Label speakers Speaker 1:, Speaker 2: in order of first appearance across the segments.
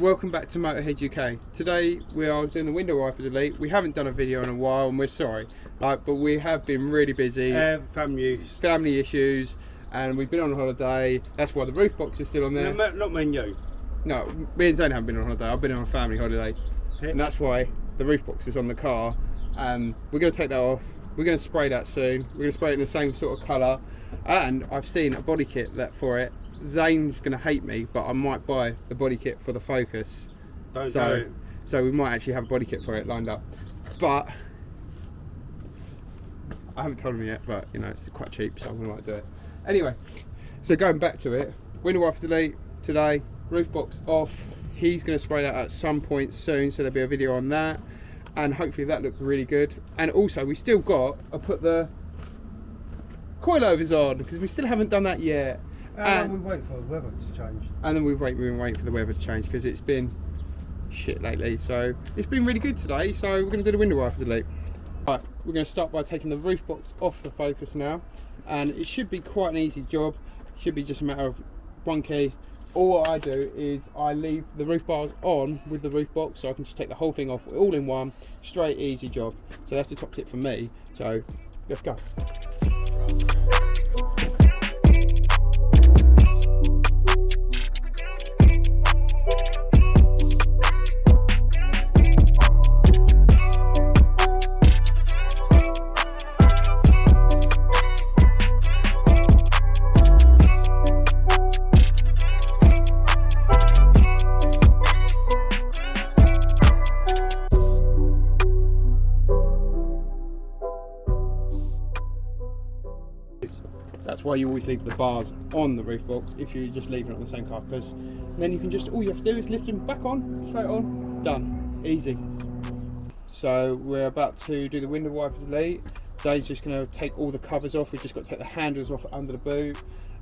Speaker 1: welcome back to Motorhead UK. Today we are doing the window wiper delete. We haven't done a video in a while and we're sorry, but we have been really busy. Family issues, and we've been on holiday. That's why the roof box is still on there.
Speaker 2: No, not me and you.
Speaker 1: No, me and Zane haven't been on holiday. I've been on a family holiday, and that's why the roof box is on the car. And we're going to take that off. We're going to spray that soon. We're going to spray it in the same sort of colour. And I've seen a body kit for it. Zane's going to hate me, but I might buy the body kit for the Focus.
Speaker 2: Don't do it.
Speaker 1: So we might actually have a body kit for it lined up. But I haven't told him yet, but you know, it's quite cheap, so I'm going to do it. Anyway, so going back to it, window wiper delete today, roof box off. He's going to spray that at some point soon, so there'll be a video on that. And hopefully that looked really good. And also, we still got to put the coilovers on, because we still haven't done that yet.
Speaker 2: And we wait for the weather to change.
Speaker 1: And then we've been waiting for the weather to change, because it's been shit lately. So it's been really good today. So we're going to do the window wiper delete. Right, we're going to start by taking the roof box off the Focus now. And it should be quite an easy job. It should be just a matter of one key. All I do is I leave the roof bars on with the roof box, so I can just take the whole thing off all in one. Straight, easy job. So that's the top tip for me. So let's go. That's why you always leave the bars on the roof box if you just leave it on the same car, because then you can just, all you have to do is lift them back on, straight on, done, easy. So we're about to do the window wiper delete. Zane's just going to take all the covers off. We've just got to take the handles off under the boot,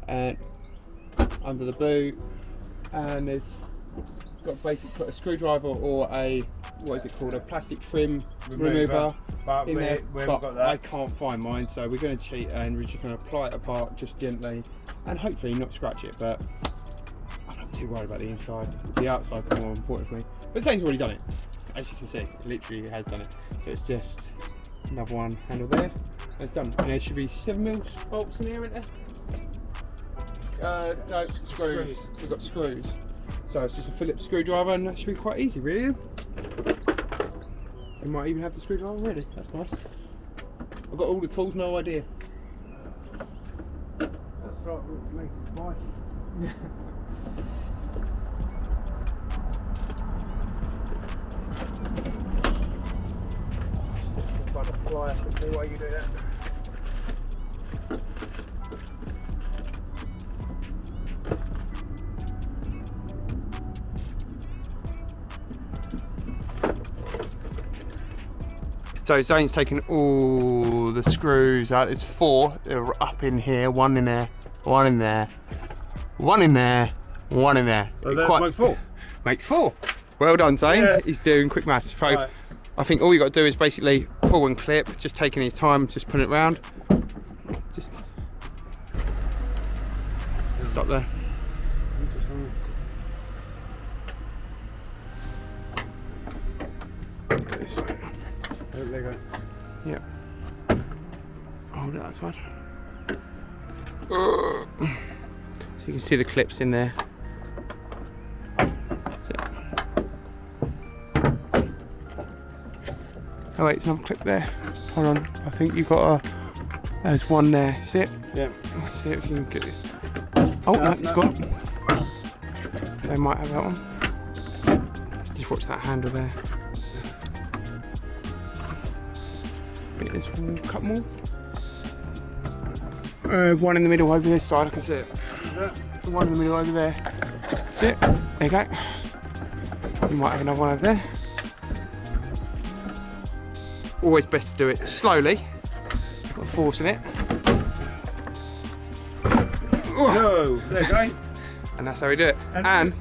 Speaker 1: and there's got to basically put a screwdriver or a, what is it called, a plastic trim remover in there, but got that. I can't find mine, so we're going to cheat and we're just going to apply it apart just gently and hopefully not scratch it. But I'm not too worried about the inside. The outside's more important for me. But Zane's already done it, as you can see. It literally has done it. So it's just another one handle there, and it's done. And there should be 7mm bolts in here, isn't there? No, screws. We've got screws. So it's just a Phillips screwdriver, and that should be quite easy, really. We might even have the screwdriver already. That's nice. I've got all the tools, no idea.
Speaker 2: That's like me, Mikey. Just try to fly quickly while you do that.
Speaker 1: So Zane's taken all the screws out. There's 4. They're up in here, 1 in there, 1 in there, 1 in there, 1 in there.
Speaker 2: So that makes 4.
Speaker 1: Makes 4. Well done, Zane.
Speaker 2: Yeah.
Speaker 1: He's doing quick maths. So
Speaker 2: right.
Speaker 1: I think all you got to do is basically pull and clip, just taking his time, just putting it round. Just stop there.
Speaker 2: There you go.
Speaker 1: Yep. Hold it that side. So you can see the clips in there. That's it. Oh wait, there's another clip there. Hold on. I think you've got a. There's one there. See it?
Speaker 2: Yeah.
Speaker 1: Let's see if you can get it. Oh no, it's gone. They might have that one. Just watch that handle there. There's a couple more. One in the middle over this side, I can see it. One in the middle over there. That's it. There you go. You might have another one over there. Always best to do it slowly. Got force in it.
Speaker 2: No, there you go.
Speaker 1: And that's how we do it. And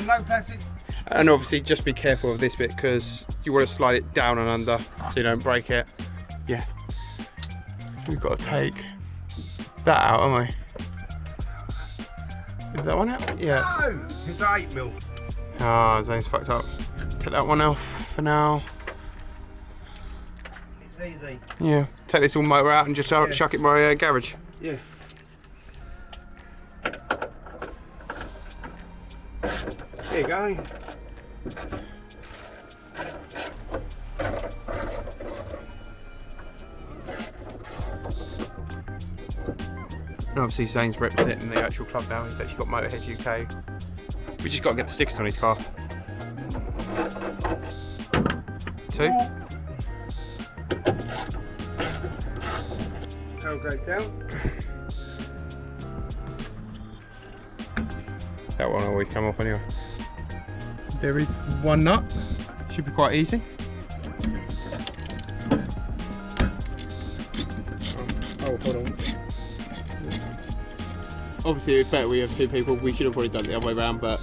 Speaker 2: no plastic.
Speaker 1: And obviously just be careful of this bit, because you want to slide it down and under so you don't break it. Yeah. We've got to take that out, haven't we? Is that one out? Yes.
Speaker 2: No, it's 8mm.
Speaker 1: Ah, Zane's fucked up. Take that one off for now.
Speaker 2: It's easy.
Speaker 1: Yeah, take this all motor out and just chuck it in my garage.
Speaker 2: Yeah. There you go.
Speaker 1: And obviously Zane's representing the actual club now. He's actually got Motorhead UK. We just got to get the stickers on his car. 2.
Speaker 2: Tailgate down.
Speaker 1: That one always come off anyway. There is one nut. Should be quite easy. Oh, hold on. Obviously, it's better we have 2 people. We should have probably done it the other way around, but.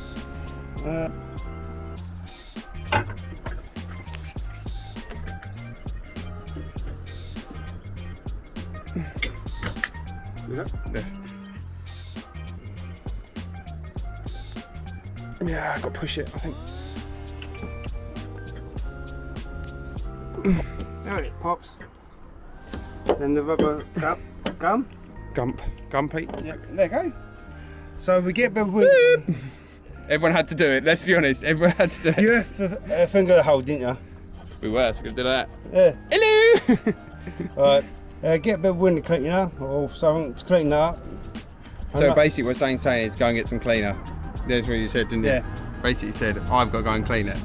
Speaker 1: Yeah, I got to push it, I think.
Speaker 2: There it pops. Then the rubber gum.
Speaker 1: Gum, Pete.
Speaker 2: Yeah, there you go. So we get the wind.
Speaker 1: Everyone had to do it, let's be honest. Everyone had to do it.
Speaker 2: You have to finger the hole, didn't you?
Speaker 1: We were, so we did that.
Speaker 2: Yeah.
Speaker 1: Hello!
Speaker 2: Right. Get a bit of wind cleaner or something to clean that up.
Speaker 1: So basically what Zane's saying is go and get some cleaner. That's what you said, didn't you?
Speaker 2: Yeah.
Speaker 1: Basically you said, I've got to go and clean it.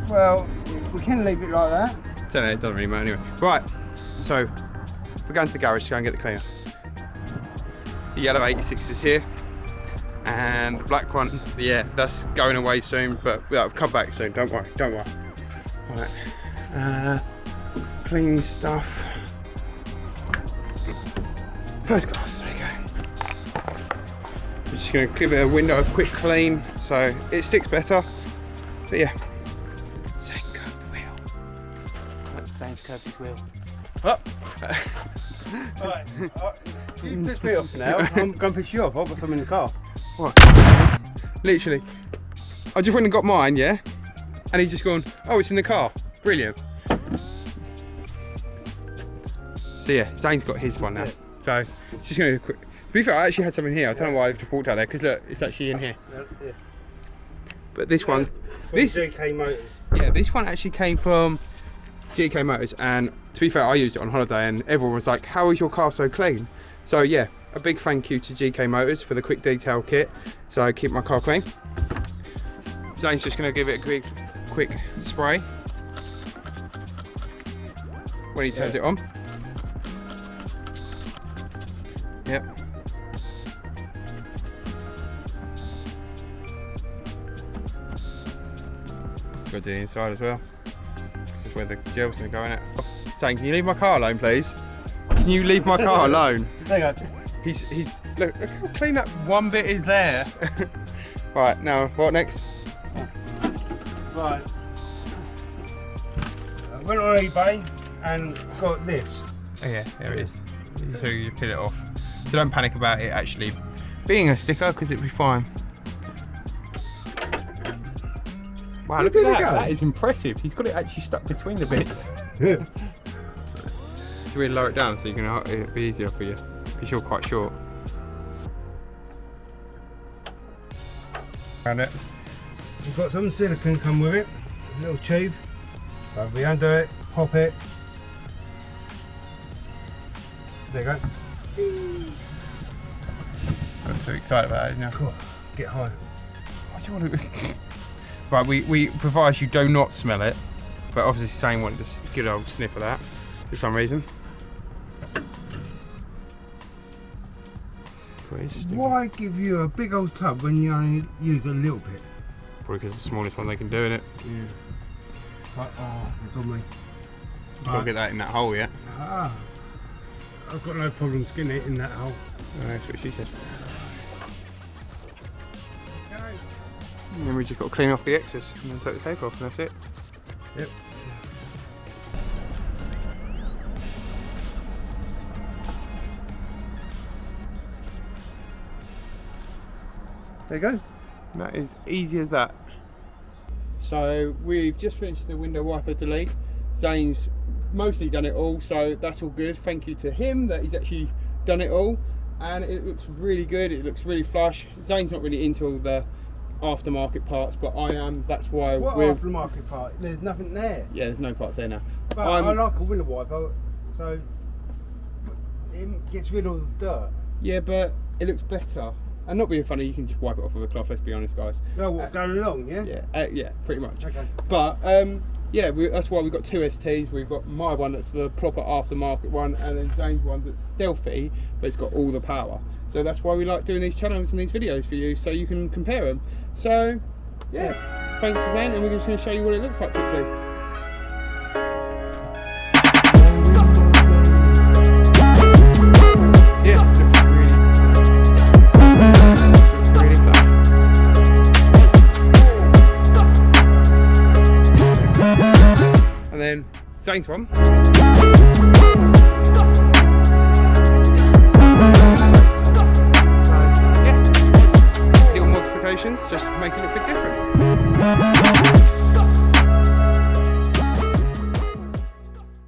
Speaker 2: Well, we can leave it like that.
Speaker 1: Don't know, it doesn't really matter anyway. Right, so we're going to the garage to go and get the cleaner. The yellow 86 is here. And the black one, yeah, that's going away soon, but that'll come back soon, don't worry. Right. Clean stuff. First class, there you go. I'm just going to give it a window a quick clean so it sticks better. But yeah, Zane curved the wheel. Zane's curved his wheel. Oh.
Speaker 2: Right. You piss me off now. I'm going to piss you off. I've got some in the car.
Speaker 1: What? Literally. I just went and got mine, yeah? And he's just gone, oh, it's in the car. Brilliant. So yeah, Zane's got his one now. Yeah. So it's just going to quick. To be fair, I actually had something here. I don't know why I've just walked out there because look, it's actually in here.
Speaker 2: Yeah.
Speaker 1: But this one,
Speaker 2: this GK Motors.
Speaker 1: Yeah, this one actually came from GK Motors, and to be fair, I used it on holiday, and everyone was like, "How is your car so clean?" So yeah, a big thank you to GK Motors for the quick detail kit, so I keep my car clean. Zane's just going to give it a quick spray when he turns it on. Yep. Got to do the inside as well. This is where the gel's going to go in it. Oh, Zane, can you leave my car alone, please? Can you leave my car alone?
Speaker 2: Hang on.
Speaker 1: He's look how clean that one bit is there. Right, now what next?
Speaker 2: Right. I went on eBay and got this.
Speaker 1: Oh yeah, there it is. So you peel it off. So don't panic about it actually being a sticker because it'll be fine. Wow, look at that. That is impressive. He's got it actually stuck between the bits. Should we lower it down so you can it'll be easier for you? Because you're quite short. Found it.
Speaker 2: We've got some silicone come with it. A little tube. So we undo it, pop it. There you go.
Speaker 1: I'm too excited about it now.
Speaker 2: Cool. Get high.
Speaker 1: What do you want to... Right, we provide you do not smell it, but obviously Zane wanted a good old sniff of that for some reason.
Speaker 2: Why give you a big old tub when you only use a little bit?
Speaker 1: Probably because it's the smallest one they can do in it.
Speaker 2: Yeah. Oh, it's on me.
Speaker 1: Gotta get that in that hole, yeah?
Speaker 2: Ah. I've got no problem skinning it in that hole.
Speaker 1: Oh, that's what she said. And then we just got to clean off the excess and then take the tape off and that's it.
Speaker 2: Yep. There you go.
Speaker 1: That is easy as that. So we've just finished the window wiper delete. Zane's mostly done it all, so that's all good. Thank you to him that he's actually done it all, and it looks really good. It looks really flush. Zane's not really into all the aftermarket parts, but I am. That's why we're
Speaker 2: aftermarket part. There's nothing there.
Speaker 1: Yeah, there's no parts there now.
Speaker 2: But I like a window wiper, so it gets rid of the dirt.
Speaker 1: Yeah, but it looks better. And not being funny, you can just wipe it off with a cloth. Let's be honest, guys.
Speaker 2: No, going along, yeah.
Speaker 1: Yeah, pretty much.
Speaker 2: Okay.
Speaker 1: But yeah, that's why we've got two STs. We've got my one that's the proper aftermarket one, and then Zane's one that's stealthy, but it's got all the power. So that's why we like doing these channels and these videos for you, so you can compare them. So yeah, thanks to Zane, and we're just going to show you what it looks like quickly. Yeah, looks really flat. And then Zane's one.